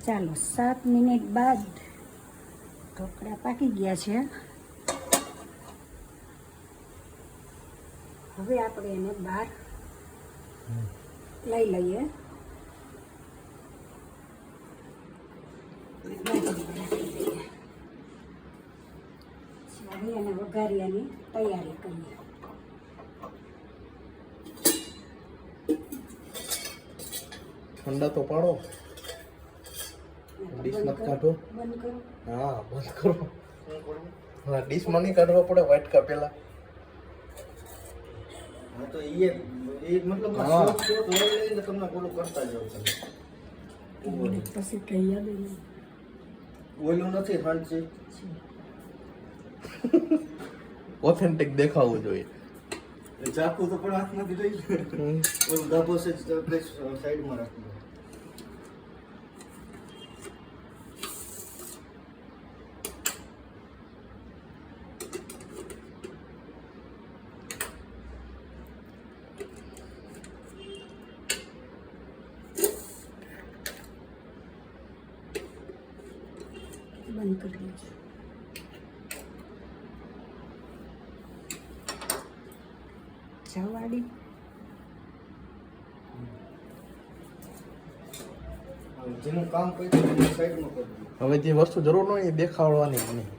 ચાલો 7 મિનિટ બાદ ઢોકળા પાકી ગયા છે. હવે આપણે એને બહાર લઈ લઈએ. હવે એને વઘારિયાની તૈયારી કરીએ. ઠંડા તો પાડો, ડીશ મત કાઢો. બંધ કરો. હા બંધ કરો. હા ડીશ માં નહીં કાઢવા પડે વાટકા પેલા. હા તો એ મતલબ હા. શોખ લઈને તમને ઓલું કરતા જાવ તમે. પછી કઈ યાદ નહીં. ઓલું નથી હાંચી ઓથેન્ટિક દેખાવું જોઈએ. ચાકુ તો પણ હાથમાંથી લઈ ઓલું ગાભો છે સાઈડમાં રાખવું. બંધ કરી દેજો. જવાડી જેનું કામ કર્યું એને સાઈડમાં કરી દો. હવે જે વસ્તુ જરૂર ન હોય એ દેખાડવાની જ નહીં.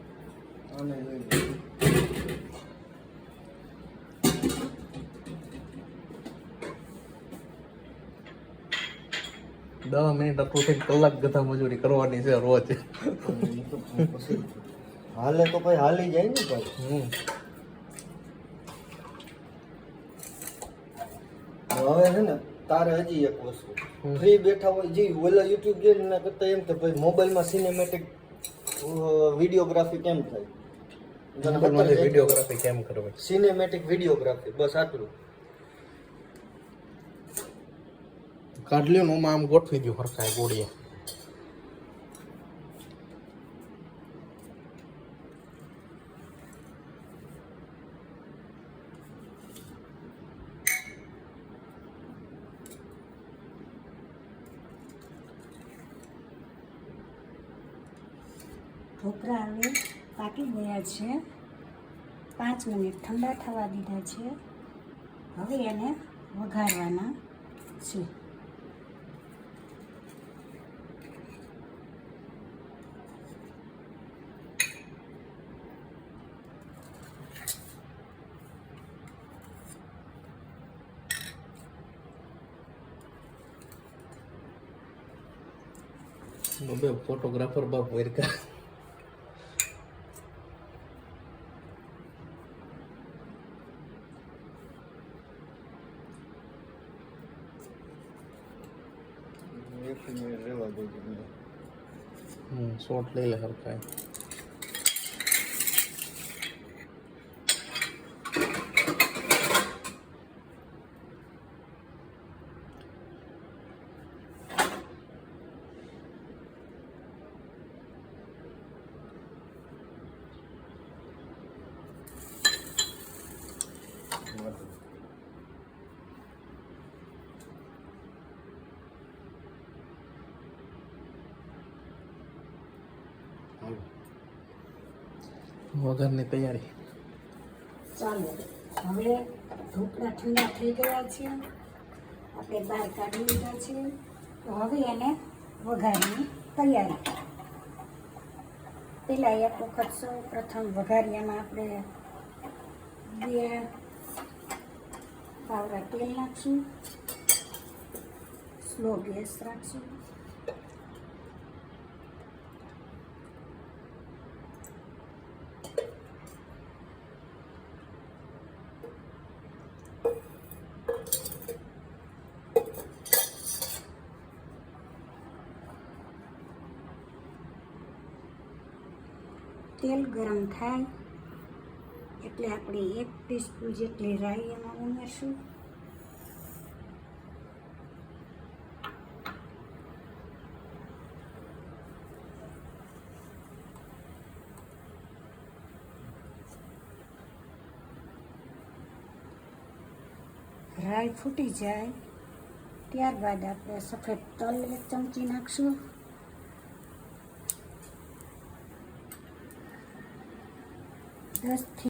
આને લઈ લો. 10 મિનિટ અથવા કલાક ગધા મજૂરી કરવાની છે રોજ. પછી હાલે તો ભાઈ હાલી જાય ને ભાઈ. હવે છે ને તારે હજી એક વસ્તુ ફ્રી બેઠા હોય જે ઓલા યુટ્યુબ ગેમ ના કરતા એમ કે ભાઈ મોબાઈલમાં સિનેમેટિક વિડીયોગ્રાફી કેમ થાય, વિડીયોગ્રાફી કેમ કરવી? સિનેમેટિક વિડીયોગ્રાફી, બસ આટલું. કાઢ લ્યો ને આમ ગોઠવી દો હરખાય ગોળીએ. ઢોકળા હવે પાકી ગયા છે. 5 મિનિટ ઠંડા થવા દીધા છે. હવે એને વઘારવાના છે. બે ફોટોગ્રાફર બાપ વેરકા. એક મિનિટ રહેવા દેજો. શોર્ટ લઈ લે હરખાય. વઘારની તૈયારી ચાલો હવે ઢોકળા ઠંડા થઈ ગયા છે. આપણે બહાર કાઢી લીધા છે. તો હવે એને વઘારીની તૈયારી. પહેલાં એક વખત સૌ પ્રથમ વઘારિયામાં આપણે 2 પાવડા તેલ નાખશું. સ્લો ગેસ રાખશું. તેલ ગરમ થાય એટલે આપણે 1 ટીસ્પૂન જેટલી રાઈ એમાં ઉમેરશું. રાઈ ફૂટી જાય ત્યારબાદ આપણે સફેદ તલ 1 ચમચી નાખશું. 10 થી